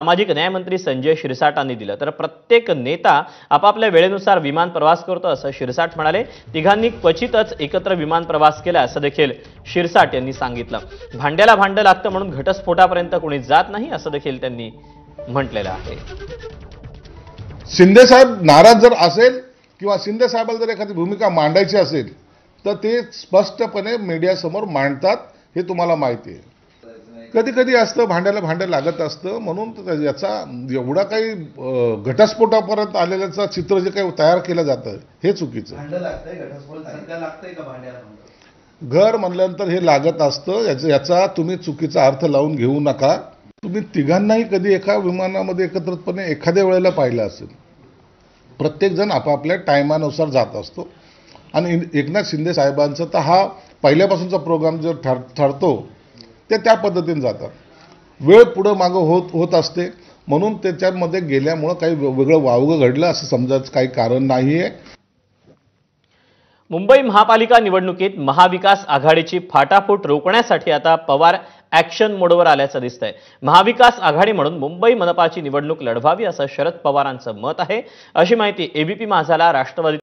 सामाजिक न्याय मंत्री संजय शिरसाटांनी दिलं। तर प्रत्येक नेता आपापल्या वेळेनुसार विमान प्रवास करतो असं शिरसाट म्हणाले। तिघांनी क्वचितच एकत्र विमान प्रवास केला असं देखील शिरसाट यांनी सांगितलं। भांड्याला भांडं लागतं म्हणून घटस्फोटापर्यंत कोणी जात नाही असं देखील त्यांनी म्हटलेलं आहे। शिंदे साहेब नाराज जर असेल किंवा शिंदे साहेबांना जर एखादी भूमिका मांडायची असेल तर ते स्पष्टपणे मीडियासमोर मांडतात, हे तुम्हाला माहिती आहे। कधी कधी असतं भांड्याला भांडं लागत असतं, म्हणून याचा एवढा काही घटस्फोटापर्यंत आलेल्याचं चित्र जे काही तयार केलं जातं हे चुकीचं। घर म्हणल्यानंतर हे लागत असतं, याचा तुम्ही चुकीचा अर्थ लावून घेऊ नका। तुम्ही तिघांनाही कधी एका विमानामध्ये एकत्रितपणे एखाद्या वेळेला पाहिलं असेल। प्रत्येक जण आपापल्या टायमानुसार जात असतो आणि एकनाथ शिंदे साहेबांचा तर हा पहिल्यापासूनचा प्रोग्राम जो ठरतो ते त्या पद्धतीने जातात। वेळ पुढे मागे होत असते, म्हणून त्याच्यामध्ये गेल्यामुळे काही वेगळं वावगं घडलं असं समजायचं काही कारण नाहीये। मुंबई महापालिका निवडणुकीत महाविकास आघाडीची फाटाफूट रोखण्यासाठी आता पवार ॲक्शन मोडवर आल्याचं दिसतंय। महाविकास आघाडी म्हणून मुंबई मनपाची निवडणूक लढवावी असं शरद पवारांचं मत आहे, अशी माहिती एबीपी माझाला राष्ट्रवादी